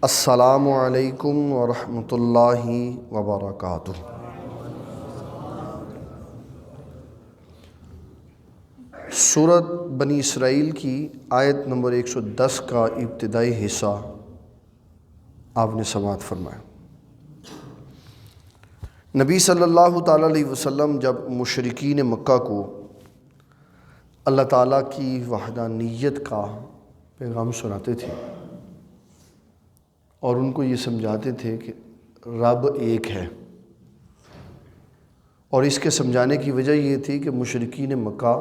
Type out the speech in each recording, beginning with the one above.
السلام علیکم ورحمۃ اللہ وبرکاتہ۔ سورۃ بنی اسرائیل کی آیت نمبر 110 کا ابتدائی حصہ آپ نے سماعت فرمایا۔ نبی صلی اللہ تعالیٰ علیہ وسلم جب مشرکین مکہ کو اللہ تعالیٰ کی وحدانیت کا پیغام سناتے تھے اور ان کو یہ سمجھاتے تھے کہ رب ایک ہے، اور اس کے سمجھانے کی وجہ یہ تھی کہ مشرکین مکہ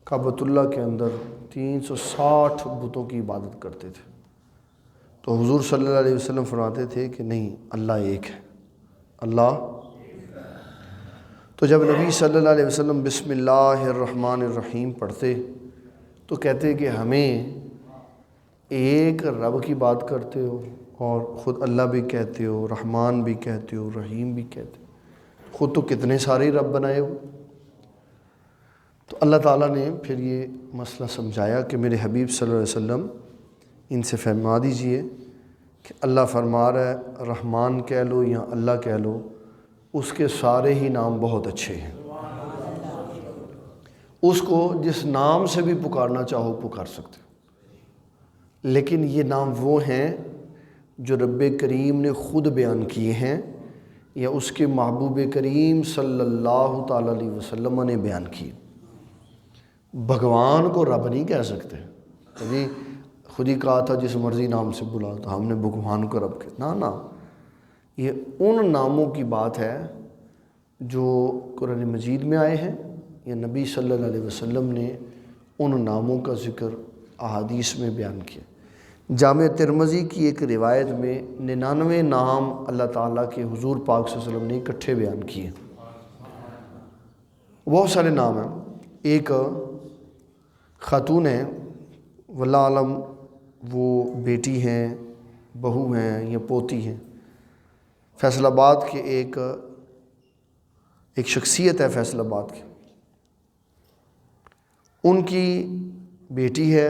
کعبۃ اللہ کے اندر 360 بتوں کی عبادت کرتے تھے۔ تو حضور صلی اللہ علیہ وسلم فرماتے تھے کہ نہیں، اللہ ایک ہے، اللہ۔ تو جب نبی صلی اللہ علیہ وسلم بسم اللہ الرحمن الرحیم پڑھتے تو کہتے کہ ہمیں ایک رب کی بات کرتے ہو اور خود اللہ بھی کہتے ہو، رحمان بھی کہتے ہو، رحیم بھی کہتے ہو، خود تو کتنے سارے رب بنائے ہو۔ تو اللہ تعالیٰ نے پھر یہ مسئلہ سمجھایا کہ میرے حبیب صلی اللہ علیہ وسلم ان سے فرما دیجئے کہ اللہ فرما رہا ہے رحمان کہہ لو یا اللہ کہہ لو، اس کے سارے ہی نام بہت اچھے ہیں، اس کو جس نام سے بھی پکارنا چاہو پکار سکتے ہو، لیکن یہ نام وہ ہیں جو رب کریم نے خود بیان کیے ہیں یا اس کے محبوب کریم صلی اللہ تعالیٰ علیہ وسلم نے بیان کیے۔ بھگوان کو رب نہیں کہہ سکتے، یعنی خود ہی کہا تھا جس مرضی نام سے بلا تو ہم نے بھگوان کو رب کہا، نہ یہ ان ناموں کی بات ہے جو قرآن مجید میں آئے ہیں یا نبی صلی اللہ علیہ وسلم نے ان ناموں کا ذکر احادیث میں بیان کیا۔ جامع ترمذی کی ایک روایت میں 99 نام اللہ تعالیٰ کے حضور پاک صلی اللہ علیہ وسلم نے اکٹھے بیان کیے۔ بہت سارے نام ہیں۔ ایک خاتون ہیں، واللہ عالم وہ بیٹی ہیں، بہو ہیں یا پوتی ہیں، فیصل آباد کے ایک شخصیت ہے فیصل آباد کی، ان کی بیٹی ہے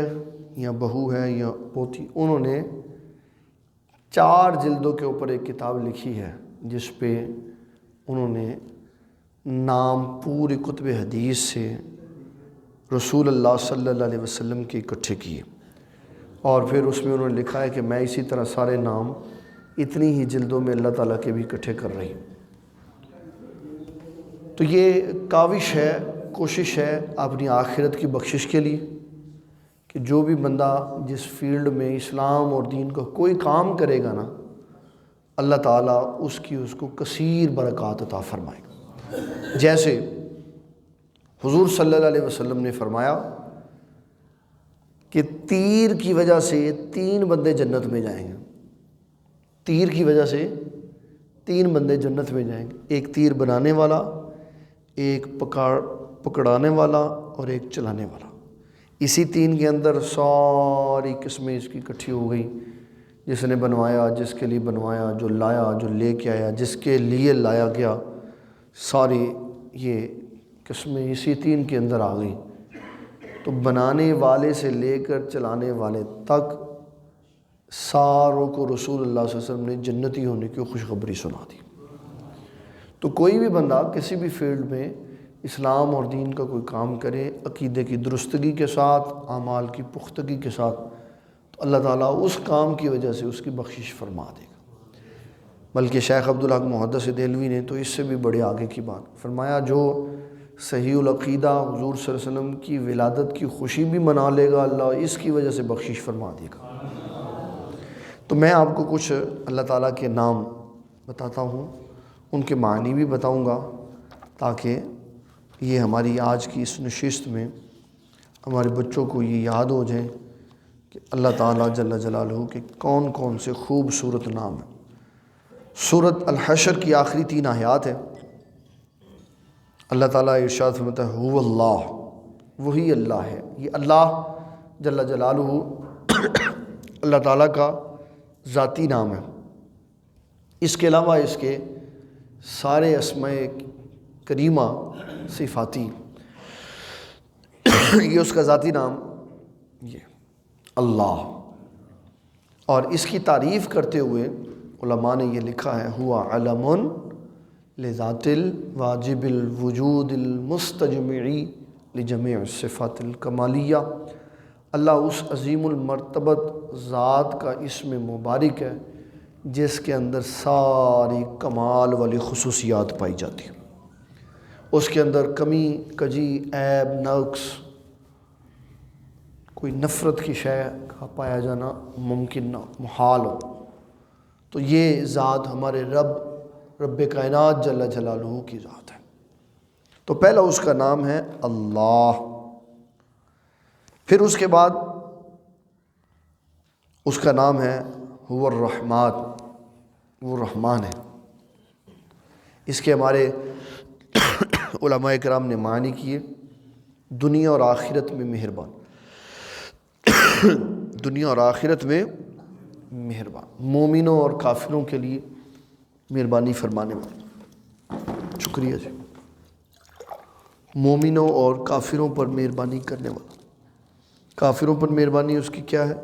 یا بہو ہے یا پوتی، انہوں نے 4 جلدوں کے اوپر ایک کتاب لکھی ہے جس پہ انہوں نے نام پوری کتب حدیث سے رسول اللہ صلی اللہ علیہ وسلم کے اکٹھے کیے، اور پھر اس میں انہوں نے لکھا ہے کہ میں اسی طرح سارے نام اتنی ہی جلدوں میں اللہ تعالیٰ کے بھی اکٹھے کر رہی ہوں۔ تو یہ کاوش ہے، کوشش ہے اپنی آخرت کی بخشش کے لیے کہ جو بھی بندہ جس فیلڈ میں اسلام اور دین کا کوئی کام کرے گا نا، اللہ تعالیٰ اس کو کثیر برکات عطا فرمائے گا۔ جیسے حضور صلی اللہ علیہ وسلم نے فرمایا کہ تیر کی وجہ سے 3 بندے جنت میں جائیں گے، تیر کی وجہ سے 3 بندے جنت میں جائیں گے، ایک تیر بنانے والا، ایک پکڑانے والا اور ایک چلانے والا۔ اسی 3 کے اندر ساری قسمیں اس کی اکٹھی ہو گئی، جس نے بنوایا، جس کے لیے بنوایا، جو لایا، جو لے کے آیا، جس کے لیے لایا گیا، ساری یہ قسمیں اسی 3 کے اندر آ گئی۔ تو بنانے والے سے لے کر چلانے والے تک ساروں کو رسول اللہ صلی اللہ علیہ وسلم نے جنتی ہونے کی خوشخبری سنا دی۔ تو کوئی بھی بندہ کسی بھی فیلڈ میں اسلام اور دین کا کوئی کام کرے عقیدے کی درستگی کے ساتھ، اعمال کی پختگی کے ساتھ، تو اللہ تعالیٰ اس کام کی وجہ سے اس کی بخشش فرما دے گا۔ بلکہ شیخ عبدالحق محدث دہلوی نے تو اس سے بھی بڑے آگے کی بات فرمایا، جو صحیح العقیدہ حضور صلی اللہ علیہ وسلم کی ولادت کی خوشی بھی منا لے گا، اللہ اس کی وجہ سے بخشش فرما دے گا۔ تو میں آپ کو کچھ اللہ تعالیٰ کے نام بتاتا ہوں، ان کے معنی بھی بتاؤں گا تاکہ یہ ہماری آج کی اس نشست میں ہمارے بچوں کو یہ یاد ہو جائے کہ اللہ تعالیٰ جل جلالہ کے کون کون سے خوبصورت نام ہیں۔ سورۃ الحشر کی آخری 3 آیات ہیں۔ اللہ تعالیٰ ارشاد فرماتا ہے هو اللہ، وہی اللہ ہے۔ یہ اللہ جل جلالہ اللہ تعالیٰ کا ذاتی نام ہے، اس کے علاوہ اس کے سارے اسماء کریمہ صفاتی، یہ اس کا ذاتی نام، یہ اللہ اور اس کی تعریف کرتے ہوئے علماء نے یہ لکھا ہے ہوا علم لذات الواجب الوجود المستجمعی لجمیع الصفات الکمالیہ، اللہ اس عظیم المرتبت ذات کا اسم مبارک ہے جس کے اندر ساری کمال والی خصوصیات پائی جاتی ہیں، اس کے اندر کمی کجی عیب نقص کوئی نفرت کی شے کا پایا جانا ممکن نہ محال ہو۔ تو یہ ذات ہمارے رب کائنات جل جلالہ کی ذات ہے۔ تو پہلا اس کا نام ہے اللہ، پھر اس کے بعد اس کا نام ہے هو الرحمن، وہ رحمان ہے۔ اس کے ہمارے علماء کرام نے معنی کیے دنیا اور آخرت میں مہربان، دنیا اور آخرت میں مہربان، مومنوں اور کافروں کے لیے مہربانی فرمانے والا، شکریہ جی، مومنوں اور کافروں پر مہربانی کرنے والا۔ کافروں پر مہربانی اس کی کیا ہے؟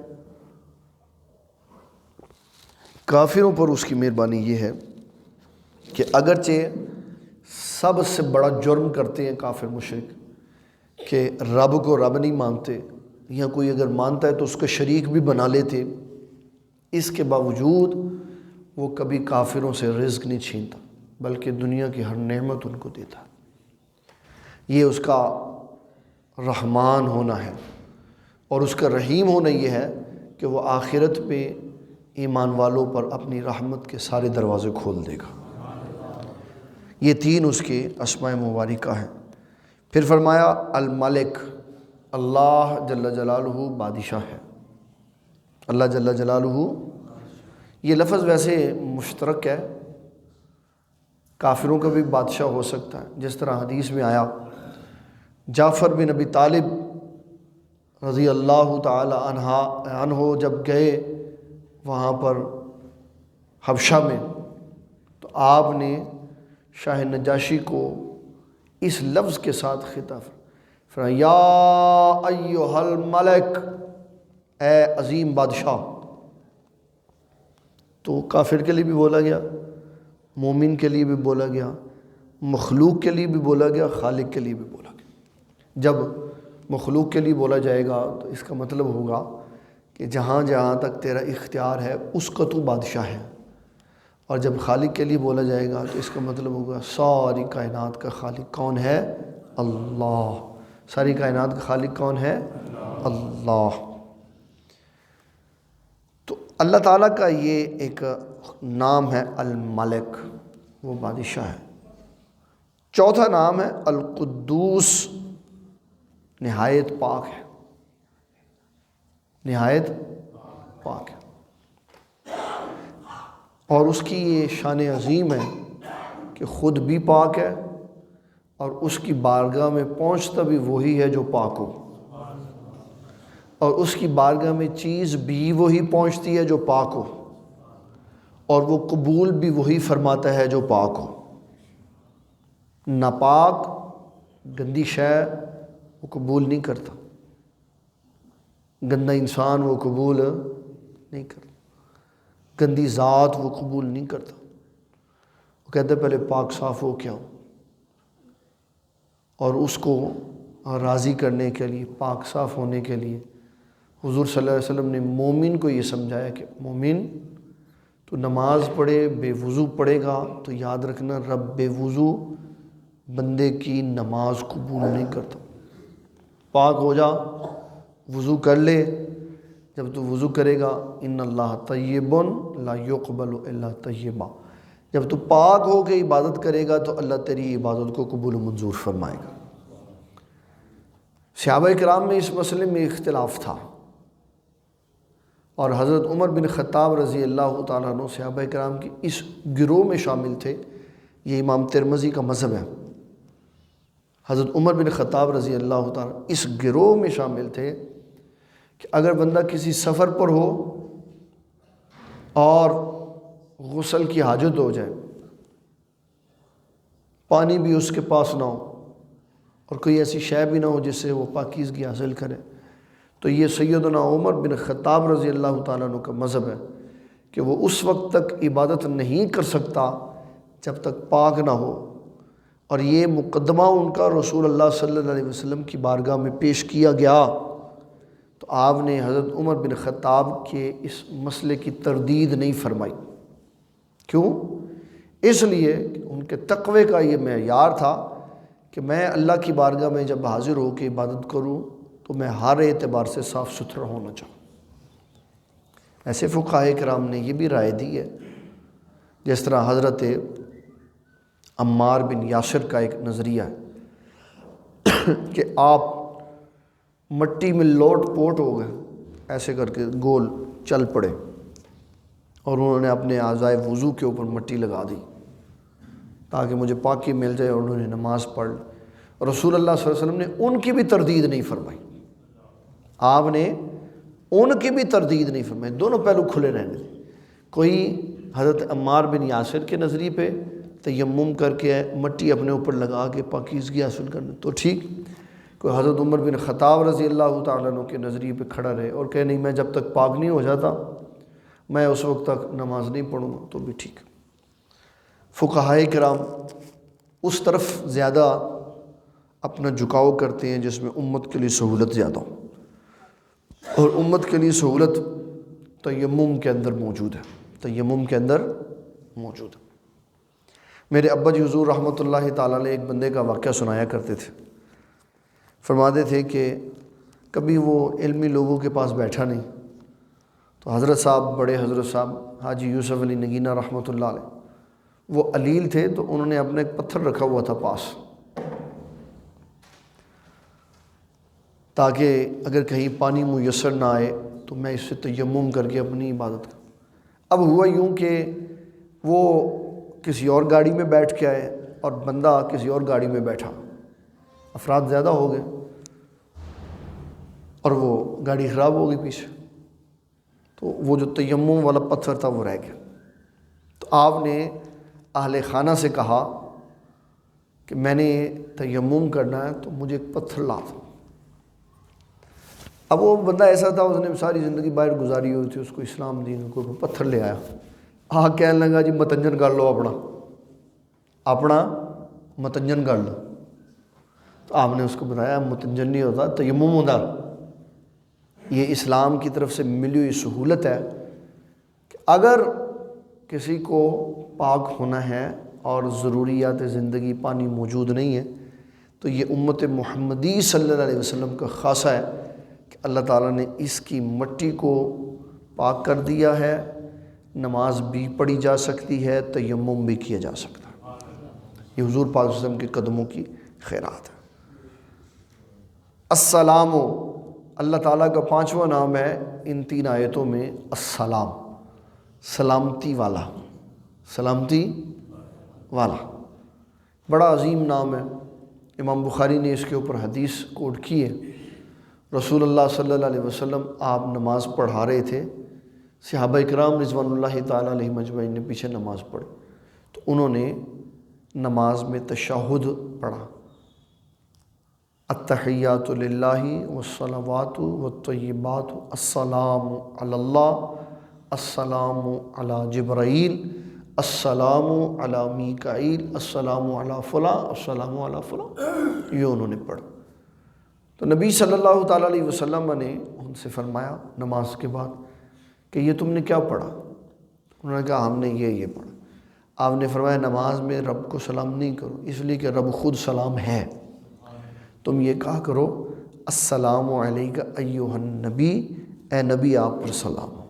کافروں پر اس کی مہربانی یہ ہے کہ اگرچہ سب سے بڑا جرم کرتے ہیں کافر مشرک کہ رب کو رب نہیں مانتے، یا کوئی اگر مانتا ہے تو اس کو شریک بھی بنا لیتے، اس کے باوجود وہ کبھی کافروں سے رزق نہیں چھینتا بلکہ دنیا کی ہر نعمت ان کو دیتا۔ یہ اس کا رحمان ہونا ہے، اور اس کا رحیم ہونا یہ ہے کہ وہ آخرت پہ ایمان والوں پر اپنی رحمت کے سارے دروازے کھول دے گا۔ یہ تین اس کے اسماء مبارکہ ہیں۔ پھر فرمایا الملک، اللہ جل جلالہ بادشاہ ہے۔ اللہ جل جلالہ، یہ لفظ ویسے مشترک ہے، کافروں کا بھی بادشاہ ہو سکتا ہے، جس طرح حدیث میں آیا جعفر بن ابی طالب رضی اللہ تعالی عنہ جب گئے وہاں پر حبشہ میں، تو آپ نے شاہ نجاشی کو اس لفظ کے ساتھ خطاب فرمایا یا ایھا الملک، اے عظیم بادشاہ۔ تو کافر کے لیے بھی بولا گیا، مومن کے لیے بھی بولا گیا، مخلوق کے لیے بھی بولا گیا، خالق کے لیے بھی بولا گیا۔ جب مخلوق کے لیے بولا جائے گا تو اس کا مطلب ہوگا کہ جہاں جہاں تک تیرا اختیار ہے اس کا تو بادشاہ ہے، اور جب خالق کے لیے بولا جائے گا تو اس کا مطلب ہوگا ساری کائنات کا خالق کون ہے؟ اللہ۔ ساری کائنات کا خالق کون ہے؟ اللہ۔ تو اللہ تعالیٰ کا یہ ایک نام ہے الملک، وہ بادشاہ ہے۔ چوتھا نام ہے القدوس، نہایت پاک ہے، نہایت پاک ہے۔ اور اس کی یہ شان عظیم ہے کہ خود بھی پاک ہے، اور اس کی بارگاہ میں پہنچتا بھی وہی ہے جو پاک ہو، اور اس کی بارگاہ میں چیز بھی وہی پہنچتی ہے جو پاک ہو، اور وہ قبول بھی وہی فرماتا ہے جو پاک ہو۔ ناپاک گندی شے وہ قبول نہیں کرتا، گندا انسان وہ قبول نہیں کرتا، گندی ذات وہ قبول نہیں کرتا۔ وہ کہتا ہے پہلے پاک صاف ہو کے آؤ، اور اس کو راضی کرنے کے لیے، پاک صاف ہونے کے لیے حضور صلی اللہ علیہ وسلم نے مومن کو یہ سمجھایا کہ مومن تو نماز پڑھے بے وضو پڑھے گا تو یاد رکھنا رب بے وضو بندے کی نماز قبول نہیں کرتا۔ پاک ہو جا، وضو کر لے، جب تو وضو کرے گا ان اللہ طیب لا یقبل الا طیبا، جب تو پاک ہو کے عبادت کرے گا تو اللہ تیری عبادت کو قبول و منظور فرمائے گا۔ صحابہ کرام میں اس مسئلے میں اختلاف تھا، اور حضرت عمر بن خطاب رضی اللہ تعالیٰ عنہ صحابہ کرام کی اس گروہ میں شامل تھے۔ یہ امام ترمذی کا مذہب ہے۔ حضرت عمر بن خطاب رضی اللہ تعالیٰ اس گروہ میں شامل تھے کہ اگر بندہ کسی سفر پر ہو اور غسل کی حاجت ہو جائے، پانی بھی اس کے پاس نہ ہو اور کوئی ایسی شے بھی نہ ہو جس سے وہ پاکیزگی حاصل کرے، تو یہ سیدنا عمر بن خطاب رضی اللہ تعالیٰ عنہ کا مذہب ہے کہ وہ اس وقت تک عبادت نہیں کر سکتا جب تک پاک نہ ہو، اور یہ مقدمہ ان کا رسول اللہ صلی اللہ علیہ وسلم کی بارگاہ میں پیش کیا گیا تو آپ نے حضرت عمر بن خطاب کے اس مسئلے کی تردید نہیں فرمائی۔ کیوں؟ اس لیے کہ ان کے تقوی کا یہ معیار تھا کہ میں اللہ کی بارگاہ میں جب حاضر ہو کے عبادت کروں تو میں ہر اعتبار سے صاف ستھرا ہونا چاہوں۔ ایسے فقہائے کرام نے یہ بھی رائے دی ہے، جس طرح حضرت عمار بن یاسر کا ایک نظریہ ہے کہ آپ مٹی میں لوٹ پوٹ ہو گئے، ایسے کر کے گول چل پڑے اور انہوں نے اپنے اعضائے وضو کے اوپر مٹی لگا دی تاکہ مجھے پاکی مل جائے، اور انہوں نے نماز پڑھ لی۔ اور رسول اللہ صلی اللہ علیہ وسلم نے ان کی بھی تردید نہیں فرمائی، آپ نے ان کی بھی تردید نہیں فرمائی، دونوں پہلو کھلے رہنے دیں۔ کوئی حضرت عمار بن یاسر کے نظریے پہ تیمم کر کے مٹی اپنے اوپر لگا کے پاکیزگی حاصل کرنا تو ٹھیک، کوئی حضرت عمر بن خطاب رضی اللہ تعالیٰ عنہ کے نظریے پہ کھڑا رہے اور کہ نہیں میں جب تک پاک نہیں ہو جاتا میں اس وقت تک نماز نہیں پڑھوں گا، تو بھی ٹھیک۔ فقہائے کرام اس طرف زیادہ اپنا جھکاؤ کرتے ہیں جس میں امت کے لیے سہولت زیادہ ہو، اور امت کے لیے سہولت تیمم کے اندر موجود ہے، تیمم کے اندر موجود ہے۔ میرے ابا جی حضور رحمۃ اللہ تعالیٰ نے ایک بندے کا واقعہ سنایا کرتے تھے، فرماتے تھے کہ کبھی وہ علمی لوگوں کے پاس بیٹھا نہیں تو حضرت صاحب، بڑے حضرت صاحب حاجی یوسف علی نگینہ رحمۃ اللہ علیہ، وہ علیل تھے تو انہوں نے اپنا ایک پتھر رکھا ہوا تھا پاس تاکہ اگر کہیں پانی میسر نہ آئے تو میں اس سے تیمم کر کے اپنی عبادت کروں۔ اب ہوا یوں کہ وہ کسی اور گاڑی میں بیٹھ کے آئے اور بندہ کسی اور گاڑی میں بیٹھا، افراد زیادہ ہو گئے اور وہ گاڑی خراب ہو گئی پیچھے، تو وہ جو تیمم والا پتھر تھا وہ رہ گیا۔ تو آپ نے اہل خانہ سے کہا کہ میں نے تیمم کرنا ہے تو مجھے ایک پتھر لا دو۔ اب وہ بندہ ایسا تھا، اس نے ساری زندگی باہر گزاری ہوئی تھی، اس کو اسلام دین کو پتھر لے آیا، کہنے لگا جی متنجن کر لو، اپنا متنجن کر لو۔ تو آپ نے اس کو بتایا متنجن نہیں ہوتا، تیمم ہوتا۔ یہ اسلام کی طرف سے ملی ہوئی سہولت ہے کہ اگر کسی کو پاک ہونا ہے اور ضروریات زندگی پانی موجود نہیں ہے تو یہ امت محمدی صلی اللہ علیہ وسلم کا خاصہ ہے کہ اللہ تعالیٰ نے اس کی مٹی کو پاک کر دیا ہے، نماز بھی پڑھی جا سکتی ہے، تیمم بھی کیا جا سکتا ہے۔ یہ حضور پاک صلی اللہ علیہ وسلم کے قدموں کی خیرات ہے۔ السلام، اللہ تعالیٰ کا 5واں نام ہے ان 3 آیتوں میں، السلام، سلامتی والا، سلامتی والا، بڑا عظیم نام ہے۔ امام بخاری نے اس کے اوپر حدیث کوٹ کی ہے، رسول اللہ صلی اللہ علیہ وسلم آپ نماز پڑھا رہے تھے، صحابہ کرام رضوان اللہ تعالیٰ علیہ مجمعین نے پیچھے نماز پڑھی تو انہوں نے نماز میں تشہد پڑھا، التحیات للہ والصلوات والطیبات، السلام علی اللہ، السلام علی جبرائیل، السلام علی میکائیل، السلام علی فلاں، السلام علی فلاں، یہ انہوں نے پڑھا۔ تو نبی صلی اللہ تعالیٰ علیہ وسلم نے ان سے فرمایا نماز کے بعد کہ یہ تم نے کیا پڑھا؟ انہوں نے کہا ہم نے یہ پڑھا۔ آپ نے فرمایا نماز میں رب کو سلام نہیں کرو، اس لیے کہ رب خود سلام ہے، تم یہ کہا کرو السلام علیک ایھا النبی، اے نبی آپ پر سلام ہو،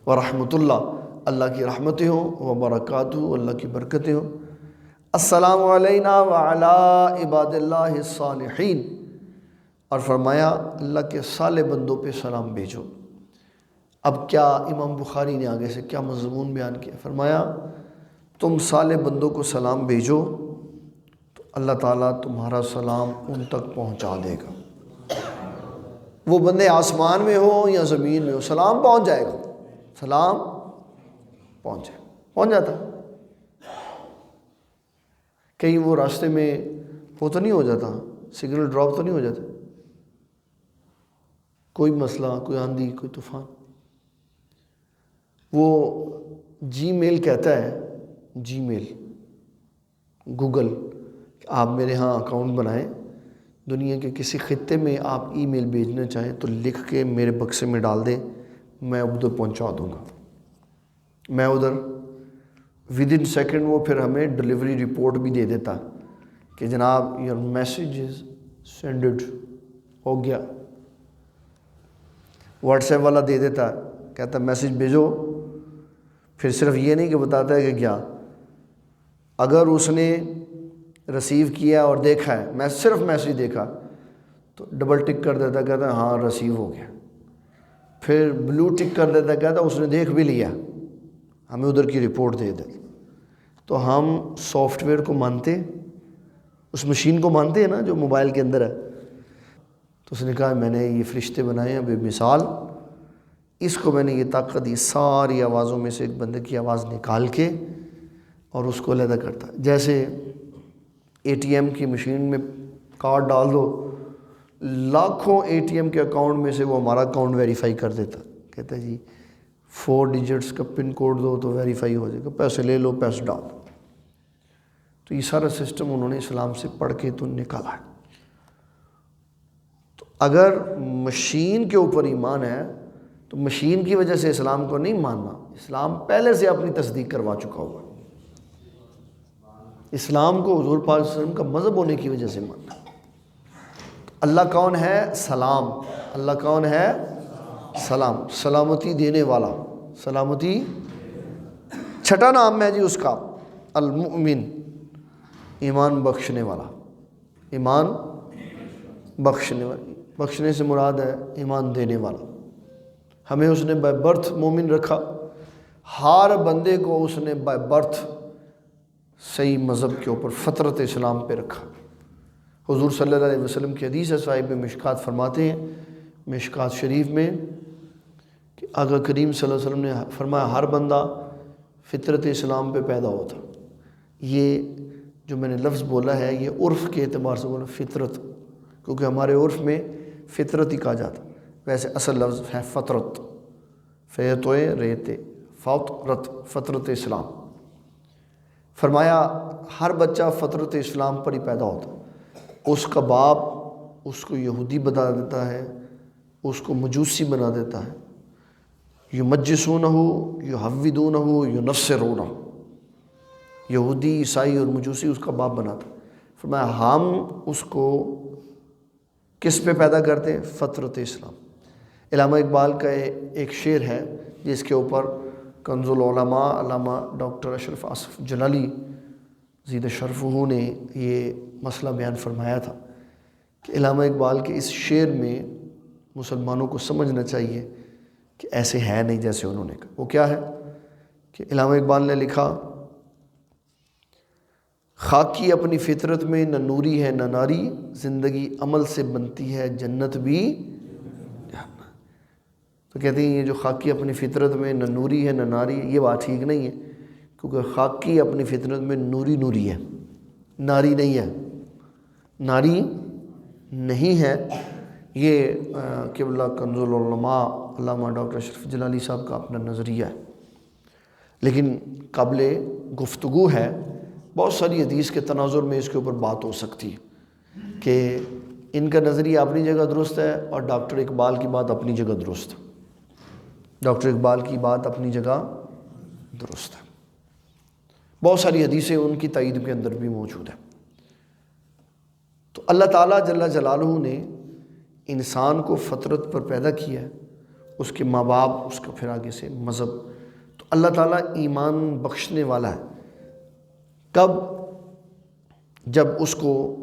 ورحمۃ اللہ، اللہ کی رحمتیں ہوں، وبرکاتہ، اللہ کی برکتیں ہوں، السلام علینا وعلی عباد اللہ الصالحین، اور فرمایا اللہ کے صالح بندوں پہ سلام بھیجو۔ اب کیا امام بخاری نے آگے سے کیا مضمون بیان کیا؟ فرمایا تم صالح بندوں کو سلام بھیجو تو اللہ تعالیٰ تمہارا سلام ان تک پہنچا دے گا، وہ بندے آسمان میں ہو یا زمین میں ہو، سلام پہنچ جائے گا، سلام پہنچ جاتا۔ کہیں وہ راستے میں وہ تو نہیں ہو جاتا، سگنل ڈراپ تو نہیں ہو جاتا، کوئی مسئلہ، کوئی آندھی، کوئی طوفان، وہ جی میل کہتا ہے، جی میل گوگل، آپ میرے ہاں اکاؤنٹ بنائیں، دنیا کے کسی خطے میں آپ ای میل بھیجنا چاہیں تو لکھ کے میرے بکسے میں ڈال دیں، میں ادھر پہنچا دوں گا، میں ادھر ود ان سیکنڈ وہ پھر ہمیں ڈلیوری رپورٹ بھی دے دیتا کہ جناب یور میسیج از سینڈڈ، ہو گیا۔ واٹس ایپ والا دے دیتا، کہتا میسیج بھیجو، پھر صرف یہ نہیں کہ بتاتا ہے کہ کیا، اگر اس نے ریسیو کیا اور دیکھا ہے، میں صرف میسیج دیکھا تو ڈبل ٹک کر دیتا، کہتا ہے ہاں ریسیو ہو گیا، پھر بلو ٹک کر دیتا، کہتا اس نے دیکھ بھی لیا، ہمیں ادھر کی رپورٹ دے دے۔ تو ہم سافٹ ویئر کو مانتے، اس مشین کو مانتے ہیں نا جو موبائل کے اندر ہے۔ تو اس نے کہا میں نے یہ فرشتے بنائے ہیں بے مثال، اس کو میں نے یہ طاقت دی، ساری آوازوں میں سے ایک بندے کی آواز نکال کے اور اس کو علیحدہ کرتا، جیسے اے ٹی ایم کی مشین میں کارڈ ڈال دو، لاکھوں اے ٹی ایم کے اکاؤنٹ میں سے وہ ہمارا اکاؤنٹ ویریفائی کر دیتا، کہتا ہے جی 4 ڈیجٹس کا پن کوڈ دو تو ویریفائی ہو جائے گا، پیسے لے لو، پیسے ڈال دو۔ تو یہ سارا سسٹم انہوں نے اسلام سے پڑھ کے تو نکالا ہے۔ تو اگر مشین کے اوپر ایمان ہے تو مشین کی وجہ سے اسلام کو نہیں ماننا، اسلام پہلے سے اپنی تصدیق کروا چکا ہوا۔ اسلام کو حضور پاک صلی اللہ علیہ وسلم کا مذہب ہونے کی وجہ سے ماننا۔ اللہ کون ہے؟ سلام۔ اللہ کون ہے؟ سلام، سلامتی دینے والا، سلامتی۔ چھٹا نام ہے جی اس کا المؤمن، ایمان بخشنے والا، ایمان بخشنے والا، بخشنے سے مراد ہے ایمان دینے والا۔ ہمیں اس نے بائی برتھ مومن رکھا، ہر بندے کو اس نے بائی برتھ صحیح مذہب کے اوپر فطرت اسلام پہ رکھا۔ حضور صلی اللہ علیہ وسلم کی حدیث ہے، صاحب مشکات فرماتے ہیں مشکات شریف میں کہ آقا کریم صلی اللہ علیہ وسلم نے فرمایا ہر بندہ فطرت اسلام پہ پیدا ہوتا۔ یہ جو میں نے لفظ بولا ہے یہ عرف کے اعتبار سے بولا فطرت، کیونکہ ہمارے عرف میں فطرت ہی کہا جاتا، ویسے اصل لفظ ہے فطرت، فیتوئے ریتے، فطرت، فطرت اسلام۔ فرمایا ہر بچہ فطرت اسلام پر ہی پیدا ہوتا، اس کا باپ اس کو یہودی بنا دیتا ہے، اس کو مجوسی بنا دیتا ہے، یمجسونہ یحودونہ ینصرونہ، یہودی عیسائی اور مجوسی اس کا باپ بناتا۔ فرمایا ہم اس کو کس پہ پیدا کرتے ہیں؟ فطرت اسلام۔ علامہ اقبال کا ایک شعر ہے جس کے اوپر کنز العلماء علامہ ڈاکٹر اشرف آصف جلالی زید شرفہ نے یہ مسئلہ بیان فرمایا تھا کہ علامہ اقبال کے اس شعر میں مسلمانوں کو سمجھنا چاہیے کہ ایسے ہے نہیں جیسے انہوں نے کہا۔ وہ کیا ہے کہ علامہ اقبال نے لکھا خاکی اپنی فطرت میں نہ نوری ہے نہ ناری، زندگی عمل سے بنتی ہے جنت بھی۔ تو کہتے ہیں یہ جو خاکی اپنی فطرت میں نہ نوری ہے نہ ناری، یہ بات ٹھیک نہیں ہے، کیونکہ خاکی اپنی فطرت میں نوری نوری ہے، ناری نہیں ہے، ناری نہیں ہے۔ یہ قبلہ کنز العلماء علامہ ڈاکٹر اشرف جلالی صاحب کا اپنا نظریہ ہے، لیکن قابل گفتگو ہے، بہت ساری حدیث کے تناظر میں اس کے اوپر بات ہو سکتی ہے کہ ان کا نظریہ اپنی جگہ درست ہے اور ڈاکٹر اقبال کی بات اپنی جگہ درست ہے، ڈاکٹر اقبال کی بات اپنی جگہ درست ہے، بہت ساری حدیثیں ان کی تائید کے اندر بھی موجود ہیں۔ تو اللہ تعالیٰ جل جلالہ نے انسان کو فطرت پر پیدا کیا ہے، اس کے ماں باپ، اس کا پھر آگے سے مذہب۔ تو اللہ تعالیٰ ایمان بخشنے والا ہے، کب؟ جب اس کو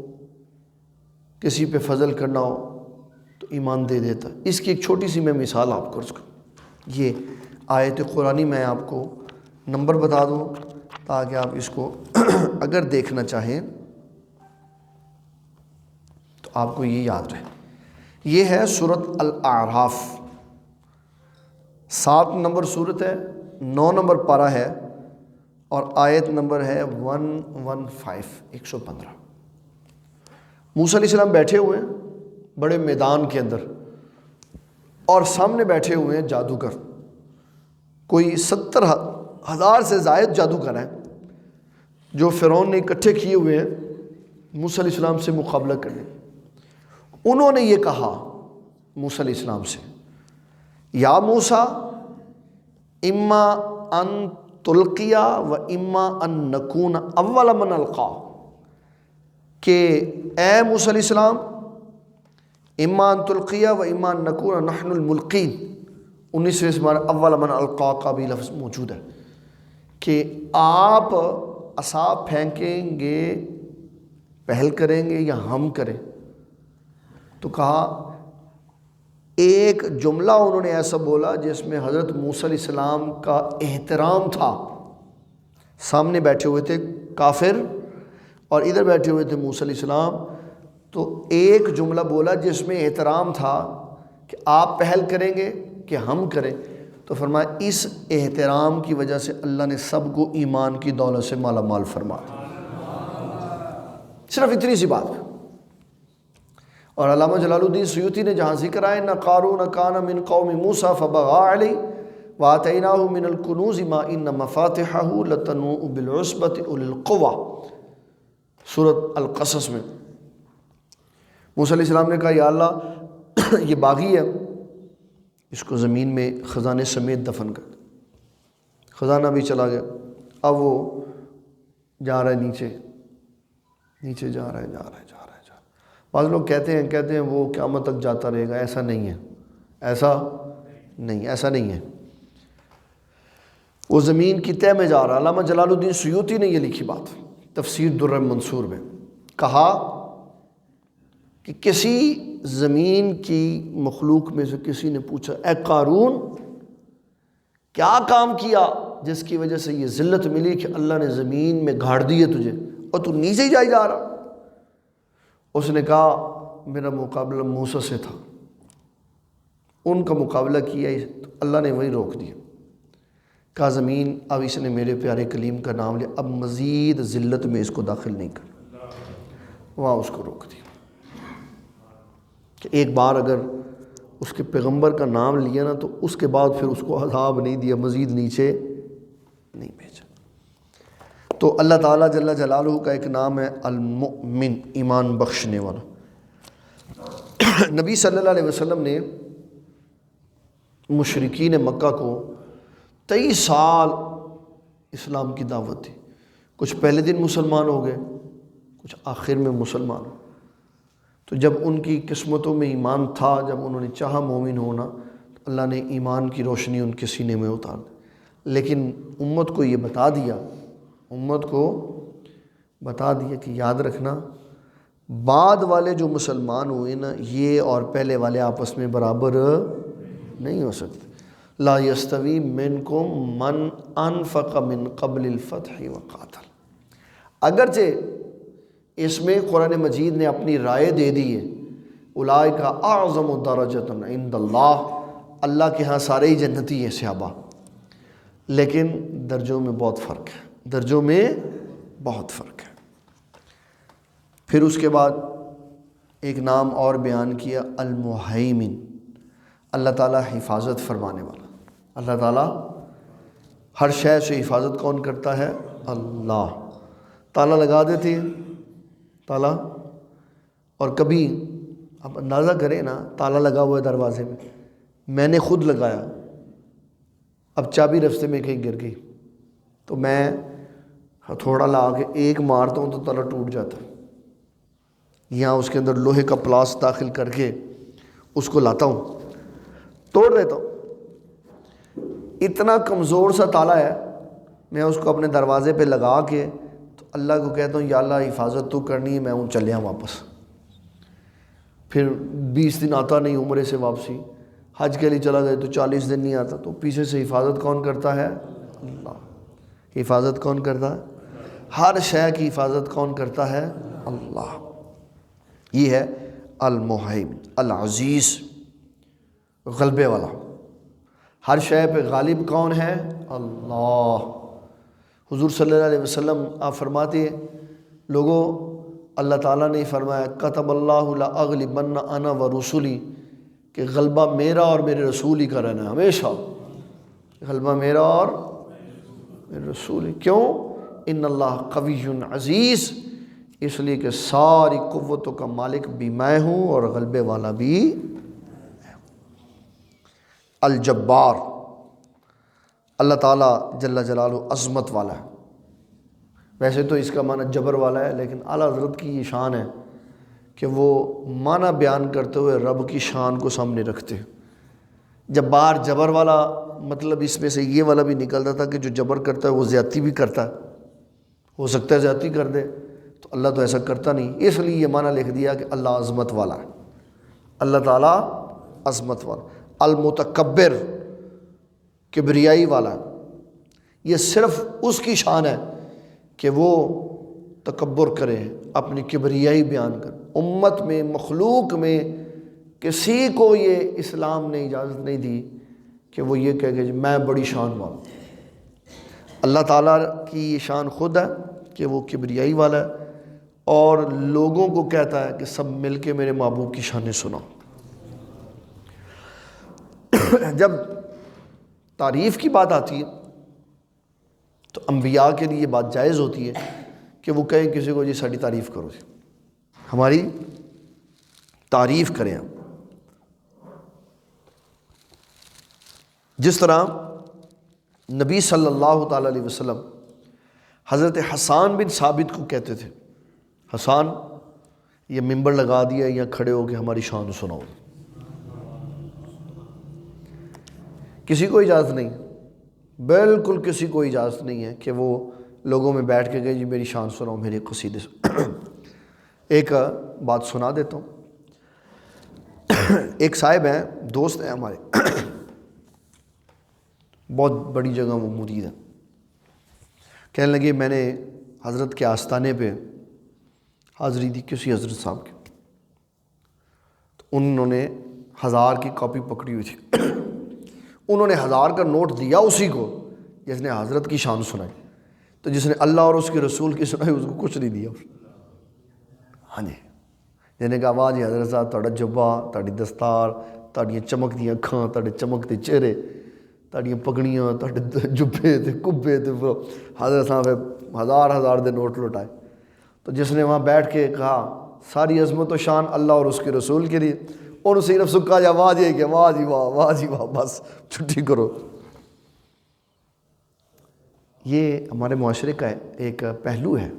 کسی پہ فضل کرنا ہو تو ایمان دے دیتا۔ اس کی ایک چھوٹی سی میں مثال آپ کو عرض کروں، یہ آیت قرآنی میں آپ کو نمبر بتا دوں تاکہ آپ اس کو اگر دیکھنا چاہیں تو آپ کو یہ یاد رہے۔ یہ ہے سورۃ الاعراف، 7 نمبر سورت ہے، 9 نمبر پارہ ہے اور آیت نمبر ہے 115۔ موسیٰ علیہ السلام بیٹھے ہوئے ہیں بڑے میدان کے اندر، اور سامنے بیٹھے ہوئے ہیں جادوگر، کوئی 70,000 سے زائد جادوگر ہیں جو فرعون نے اکٹھے کیے ہوئے ہیں موسیٰ علیہ السلام سے مقابلہ کرنے۔ انہوں نے یہ کہا موسیٰ علیہ السلام سے، یا موسیٰ اما ان تلقیا و اما ان نکون اول من القا، کہ اے موسیٰ علیہ السلام اما ان تلقیا و اما ان نکون نحن الملقین، 19ویں سے اول من القا کا بھی لفظ موجود ہے کہ آپ عصا پھینکیں گے، پہل کریں گے یا ہم کریں؟ تو کہا ایک جملہ انہوں نے ایسا بولا جس میں حضرت موسیٰ علیہ السلام کا احترام تھا۔ سامنے بیٹھے ہوئے تھے کافر اور ادھر بیٹھے ہوئے تھے موسیٰ علیہ السلام، تو ایک جملہ بولا جس میں احترام تھا کہ آپ پہل کریں گے کہ ہم کریں؟ تو فرمایا اس احترام کی وجہ سے اللہ نے سب کو ایمان کی دولت سے مالا مال فرمایا، صرف اتنی سی بات۔ اور علامہ جلال الدین سیوطی نے جہاں ذکر آئے نہ قارون کان من قوم موسیٰ فبغى علیہ وآتیناہ من الکنوز ما ان مفاتحہ لتنوء بالعصبۃ اولي القویٰ، سورۃ القصص میں موسیٰ علیہ السلام نے کہا یا اللہ یہ باغی ہے، اس کو زمین میں خزانے سمیت دفن کر۔ خزانہ بھی چلا گیا، اب وہ جا رہا ہے نیچے جا رہا ہے۔ بعض لوگ کہتے ہیں وہ قیامت تک جاتا رہے گا، ایسا نہیں ہے، وہ زمین کی تہ میں جا رہا ہے۔ علامہ جلال الدین سیوطی نے یہ لکھی بات تفسیر در المنصور میں، کہا کہ کسی زمین کی مخلوق میں سے کسی نے پوچھا اے قارون کیا کام کیا جس کی وجہ سے یہ ذلت ملی کہ اللہ نے زمین میں گاڑ دی ہے تجھے اور تو نیچے ہی جا رہا؟ اس نے کہا میرا مقابلہ موسیٰ سے تھا، ان کا مقابلہ کیا تو اللہ نے وہی روک دیا، کہا زمین اب اس نے میرے پیارے کلیم کا نام لیا، اب مزید ذلت میں اس کو داخل نہیں کرنا، وہاں اس کو روک دیا کہ ایک بار اگر اس کے پیغمبر کا نام لیا نا تو اس کے بعد پھر اس کو عذاب نہیں دیا، مزید نیچے نہیں بھیجا۔ تو اللہ تعالیٰ جل جلالہ کا ایک نام ہے المؤمن، ایمان بخشنے والا۔ نبی صلی اللہ علیہ وسلم نے مشرکین مکہ کو 23 سال اسلام کی دعوت دی، کچھ پہلے دن مسلمان ہو گئے، کچھ آخر میں مسلمان ہو۔ تو جب ان کی قسمتوں میں ایمان تھا، جب انہوں نے چاہا مومن ہونا، تو اللہ نے ایمان کی روشنی ان کے سینے میں اتار دی۔ لیکن امت کو یہ بتا دیا کہ یاد رکھنا بعد والے جو مسلمان ہوئے نا یہ اور پہلے والے آپس میں برابر نہیں ہو سکتے۔ لا یستوی منکم من انفق من قبل الفتح وقاتل، اگرچہ اس میں قرآن مجید نے اپنی رائے دے دی ہے اولئک اعظم درجۃ عند اللہ، اللہ کے ہاں سارے ہی جنتی ہیں صحابہ، لیکن درجوں میں بہت فرق ہے۔ پھر اس کے بعد ایک نام اور بیان کیا المہیمن، اللہ تعالیٰ حفاظت فرمانے والا۔ اللہ تعالیٰ ہر شے سے حفاظت کون کرتا ہے؟ اللہ۔ تالا لگا دیتے ہیں تالا، اور کبھی آپ اندازہ کریں نا، تالا لگا ہوا ہے دروازے میں نے خود لگایا، اب چابی رستے میں کہیں گر گئی تو میں ہتھوڑا لا کے ایک مارتا ہوں تو تالا ٹوٹ جاتا ہے، یہاں اس کے اندر لوہے کا پلاس داخل کر کے اس کو لاتا ہوں، توڑ دیتا ہوں۔ اتنا کمزور سا تالا ہے، میں اس کو اپنے دروازے پہ لگا کے تو اللہ کو کہتا ہوں یا اللہ حفاظت تو کرنی ہے، میں ہوں چلے آؤں واپس۔ پھر 20 دن آتا نہیں عمرے سے واپسی، حج کے لیے چلا گئے تو 40 دن نہیں آتا، تو پیچھے سے حفاظت کون کرتا ہے؟ اللہ۔ حفاظت کون کرتا ہے؟ ہر شے کی حفاظت کون کرتا ہے؟ اللہ۔ یہ ہے المہیمن العزیز، غلبے والا۔ ہر شے پہ غالب کون ہے؟ اللہ۔ حضور صلی اللہ علیہ وسلم آپ فرماتے ہیں لوگوں، اللہ تعالیٰ نے فرمایا کتب اللہ لاغلبن انا ورسلی، کہ غلبہ میرا اور میرے رسول ہی کا رہنا ہے ہمیشہ، غلبہ میرا اور میرے رسول ہی۔ کیوں؟ ان اللہ قوی عزیز، اس لیے کہ ساری قوتوں کا مالک بھی میں ہوں اور غلبے والا بھی میں ہوں۔ الجبار، اللہ تعالیٰ جل جلالہ عظمت والا ہے۔ ویسے تو اس کا معنی جبر والا ہے، لیکن اعلیٰ حضرت کی یہ شان ہے کہ وہ معنی بیان کرتے ہوئے رب کی شان کو سامنے رکھتے ہیں۔ جبار جبر والا مطلب اس میں سے یہ والا بھی نکلتا تھا کہ جو جبر کرتا ہے وہ زیادتی بھی کرتا ہے، ہو سکتا ہے زیادتی کر دے، تو اللہ تو ایسا کرتا نہیں، اس لیے یہ معنی لکھ دیا کہ اللہ عظمت والا ہے، اللہ تعالیٰ عظمت والا۔ المتکبر، کبریائی والا، یہ صرف اس کی شان ہے کہ وہ تکبر کرے، اپنی کبریائی بیان کر۔ امت میں، مخلوق میں کسی کو یہ اسلام نے اجازت نہیں دی کہ وہ یہ کہے کہ میں بڑی شان والا ہوں۔ اللہ تعالیٰ کی یہ شان خود ہے کہ وہ کبریائی والا ہے، اور لوگوں کو کہتا ہے کہ سب مل کے میرے محبوب کی شانیں سناؤ۔ جب تعریف کی بات آتی ہے تو انبیاء کے لیے یہ بات جائز ہوتی ہے کہ وہ کہیں کسی کو جی ساری تعریف کرو، جی ہماری تعریف کریں ہم۔ جس طرح نبی صلی اللہ تعالیٰ علیہ وسلم حضرت حسان بن ثابت کو کہتے تھے، حسان یہ ممبر لگا دیا یا کھڑے ہو کے ہماری شان سناؤ۔ کسی کو اجازت نہیں، بالکل کسی کو اجازت نہیں ہے کہ وہ لوگوں میں بیٹھ کے گئے جی میری شان سناؤ، میرے قصیدے سے۔ ایک بات سنا دیتا ہوں۔ ایک صاحب ہیں، دوست ہیں ہمارے، بہت بڑی جگہ وہ مرید ہیں، کہنے لگے میں نے حضرت کے آستانے پہ حاضری دی کسی حضرت صاحب کی، تو انہوں نے 1000 کی کاپی پکڑی ہوئی تھی، انہوں نے 1000 کا نوٹ دیا اسی کو جس نے حضرت کی شان سنائی، تو جس نے اللہ اور اس کے رسول کی سنائی اس کو کچھ نہیں دیا۔ ہاں جی، جس نے کہا واہ جی حضرت صاحب تہاڈا جبا، تہاڈی دستار، تہاڈیاں چمکدیاں اکھاں، تہاڈے چمکتے چہرے، تہاڈیاں پگڑیاں، تہاڈے جبے تے کبے تے، حضرت صاحب 1000 دے نوٹ لٹائے۔ تو جس نے وہاں بیٹھ کے کہا ساری عظمت و شان اللہ اور اس کے رسول کے لیے، اور صرف سکا جا واہ جی کہ واہ جی واہ، واہ جی واہ، بس چھٹی کرو۔ یہ ہمارے معاشرے کا ایک پہلو ہے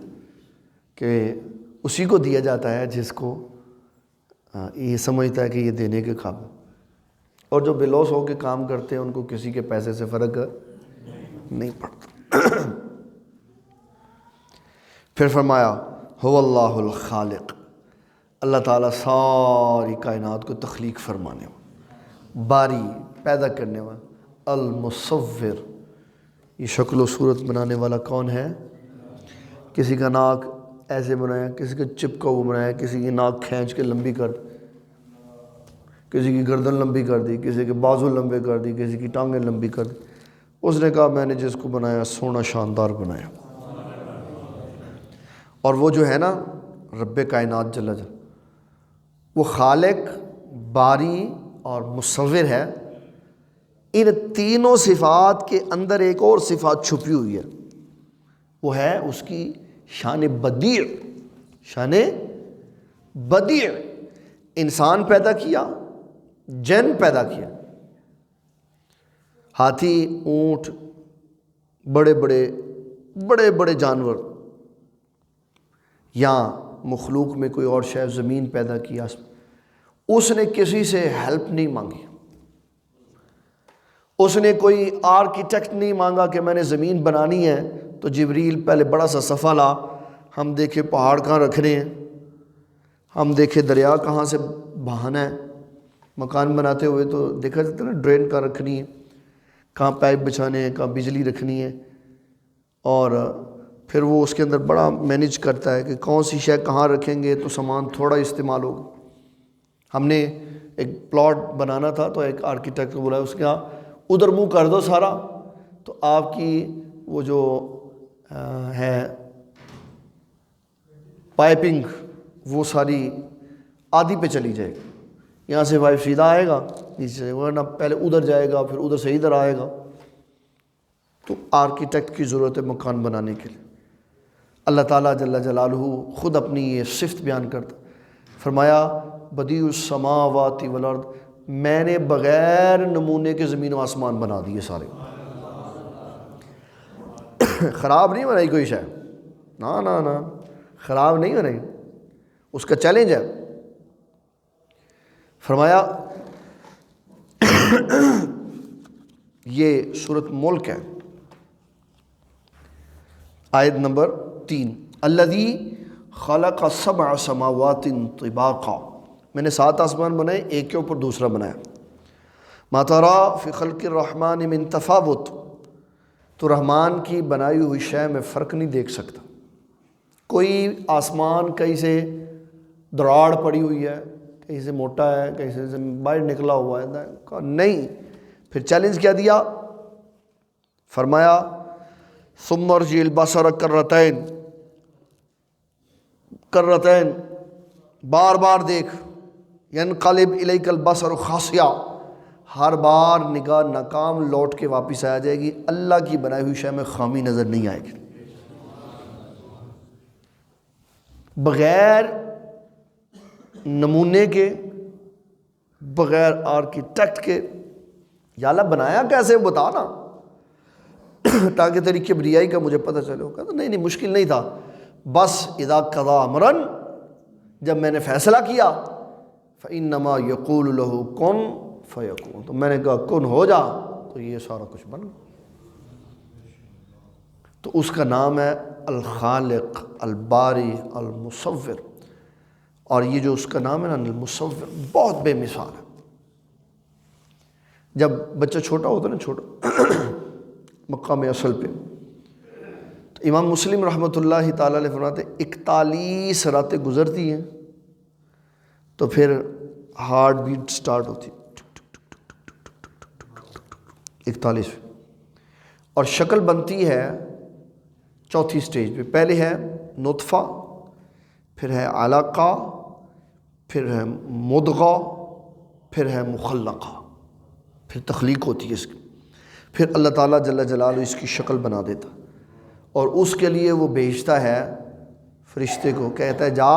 کہ اسی کو دیا جاتا ہے جس کو یہ سمجھتا ہے کہ یہ دینے کے قابل، اور جو بے لوث ہو کے کام کرتے ہیں ان کو کسی کے پیسے سے فرق نہیں پڑتا۔ پھر فرمایا هو اللہ الخالق، اللہ تعالیٰ ساری کائنات کو تخلیق فرمانے والا، باری پیدا کرنے والا، المصور، یہ شکل و صورت بنانے والا کون ہے؟ کسی کا ناک ایسے بنایا، کسی کا چپکا وہ بنایا، کسی کی ناک کھینچ کے لمبی کر دی، کسی کی گردن لمبی کر دی، کسی کے بازو لمبے کر دی، کسی کی ٹانگیں لمبی کر دی۔ اس نے کہا میں نے جس کو بنایا سونا شاندار بنایا۔ اور وہ جو ہے نا رب کائنات جل جلالہ، وہ خالق، باری اور مصور ہے۔ ان تینوں صفات کے اندر ایک اور صفات چھپی ہوئی ہے، وہ ہے اس کی شان بدیع۔ شان بدیع، انسان پیدا کیا، جن پیدا کیا، ہاتھی، اونٹ، بڑے بڑے جانور، یا مخلوق میں کوئی اور شے، زمین پیدا کیا، اس نے کسی سے ہیلپ نہیں مانگی، اس نے کوئی آرکیٹیکٹ نہیں مانگا کہ میں نے زمین بنانی ہے تو جبریل پہلے بڑا سا صفحہ لا، ہم دیکھے پہاڑ کہاں رکھنے ہیں، ہم دیکھے دریا کہاں سے بہانا ہے، مکان بناتے ہوئے تو دیکھا جاتا ہے نا ڈرین کہاں رکھنی ہے، کہاں پائپ بچھانے ہیں، کہاں بجلی رکھنی ہے، اور پھر وہ اس کے اندر بڑا مینیج کرتا ہے کہ کون سی شے کہاں رکھیں گے تو سامان تھوڑا استعمال ہوگا۔ ہم نے ایک پلاٹ بنانا تھا تو ایک آرکیٹیکٹ کو بلایا، اس کے کہا ادھر منہ کر دو سارا، تو آپ کی وہ جو ہے پائپنگ وہ ساری آدھی پہ چلی جائے گی، یہاں سے 5 سیدھا آئے گا نیچے سے، ورنہ پہلے ادھر جائے گا پھر ادھر سے ادھر آئے گا. تو آرکیٹیکٹ کی ضرورت ہے مکان بنانے کے لیے. اللہ تعالیٰ جل جلالہ خود اپنی یہ صفت بیان کرتا، فرمایا بدیع السماوات والارض، میں نے بغیر نمونے کے زمین و آسمان بنا دیے سارے. خراب نہیں بنائی کوئی شے، نا نا نا، خراب نہیں بنائی، اس کا چیلنج ہے. فرمایا یہ سورۃ ملک ہے، آیت نمبر 3، الذی خلق 7 سماوات طباقا، میں نے 7 آسمان بنائے، ایک کے اوپر دوسرا بنایا. ما تری فی خلق الرحمن من تفاوت، تو رحمان کی بنائی ہوئی شے میں فرق نہیں دیکھ سکتا. کوئی آسمان کہیں سے دراڑ پڑی ہوئی ہے، کہیں سے موٹا ہے، کہیں سے باہر نکلا ہوا ہے، نہیں. پھر چیلنج کیا دیا، فرمایا ثم ارجع البصر کرتین، کرتین، بار بار دیکھ، ینقلب الیک البصر خاسئا، ہر بار نگاہ ناکام لوٹ کے واپس آ جائے گی. اللہ کی بنائی ہوئی شے میں خامی نظر نہیں آئے گی. بغیر نمونے کے، بغیر آرکیٹیکٹ کے، یا اللہ بنایا کیسے بتا نا تاکہ تیری کبریائی کا مجھے پتہ چلے. وہ کہتا نہیں مشکل نہیں تھا، بس اذا قضى امرا، جب میں نے فیصلہ کیا، فانما یقول له کن فیکون، تو میں نے کہا کن ہو جا، تو یہ سارا کچھ بن گیا. تو اس کا نام ہے الخالق، الباری، المصور. اور یہ جو اس کا نام ہے نا المصور، بہت بے مثال ہے. جب بچہ چھوٹا ہوتا ہے نا، چھوٹا مقام اصل پہ، تو امام مسلم رحمۃ اللہ تعالیٰ علیہ فرماتے 41 راتیں گزرتی ہیں تو پھر ہارٹ بیٹ سٹارٹ ہوتی 41، اور شکل بنتی ہے 4تھی سٹیج پہ. پہلے ہے نطفہ، پھر ہے علقہ، پھر ہے مضغہ، پھر ہے مخلقہ، پھر تخلیق ہوتی ہے اس کی. پھر اللہ تعالیٰ جل جلالہ اس کی شکل بنا دیتا، اور اس کے لیے وہ بھیجتا ہے فرشتے کو، کہتا ہے جا،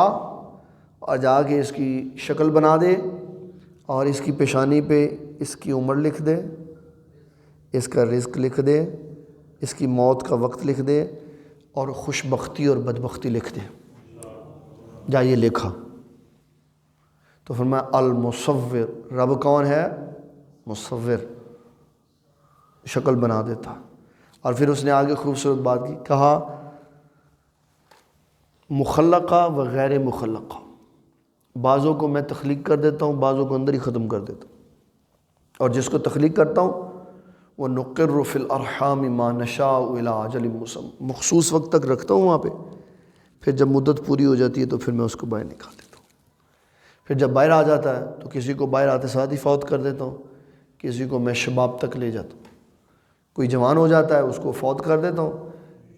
اور جا کے اس کی شکل بنا دے، اور اس کی پیشانی پہ اس کی عمر لکھ دے، اس کا رزق لکھ دے، اس کی موت کا وقت لکھ دے، اور خوش بختی اور بدبختی لکھ دے. جا یہ لکھا. تو فرمایا المصور، رب کون ہے؟ مصور، شکل بنا دیتا. اور پھر اس نے آگے خوبصورت بات کی، کہا مخلقہ و غیر مخلقہ، بعضوں کو میں تخلیق کر دیتا ہوں، بعضوں کو اندر ہی ختم کر دیتا ہوں، اور جس کو تخلیق کرتا ہوں وہ نقر فی الارحام ما نشاء الی اجل مسمی، مخصوص وقت تک رکھتا ہوں وہاں پہ، پھر جب مدت پوری ہو جاتی ہے تو پھر میں اس کو باہر نکال دیتا ہوں. پھر جب باہر آ جاتا ہے تو کسی کو باہر آتے ساتھ ہی فوت کر دیتا ہوں، کسی کو میں شباب تک لے جاتا ہوں. کوئی جوان ہو جاتا ہے اس کو فوت کر دیتا ہوں،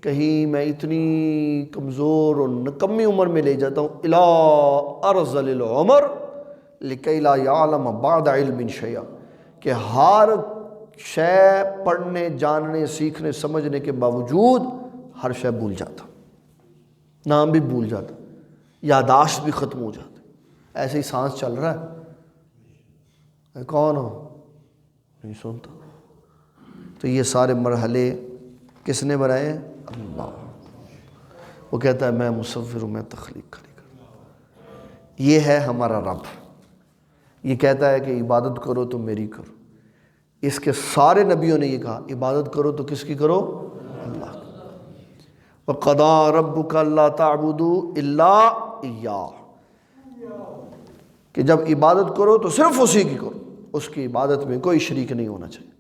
کہیں میں اتنی کمزور اور نکمی عمر میں لے جاتا ہوں، الی ارذل العمر لکی لا یعلم بعد علم شیئا، کہ ہر شے پڑھنے، جاننے، سیکھنے، سمجھنے کے باوجود ہر شے بھول جاتا، نام بھی بھول جاتا، یاداشت بھی ختم ہو جاتا. ایسے ہی سانس چل رہا ہے، کون ہو نہیں سنتا. تو یہ سارے مرحلے کس نے بنائے؟ اللہ. وہ کہتا ہے میں مصور ہوں، میں تخلیق کری کروں. یہ ہے ہمارا رب. یہ کہتا ہے کہ عبادت کرو تو میری کرو. اس کے سارے نبیوں نے یہ کہا عبادت کرو تو کس کی کرو؟ اللہ کی. وَقَضَىٰ رَبُّكَ أَلَّا تَعْبُدُوا إِلَّا إِيَّاهُ، کہ جب عبادت کرو تو صرف اسی کی کرو، اس کی عبادت میں کوئی شریک نہیں ہونا چاہیے.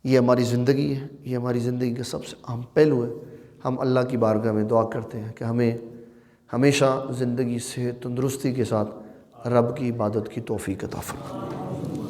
یہ ہماری زندگی ہے، یہ ہماری زندگی کا سب سے اہم پہلو ہے. ہم اللہ کی بارگاہ میں دعا کرتے ہیں کہ ہمیں ہمیشہ زندگی سے تندرستی کے ساتھ رب کی عبادت کی توفیق عطا فرمائے.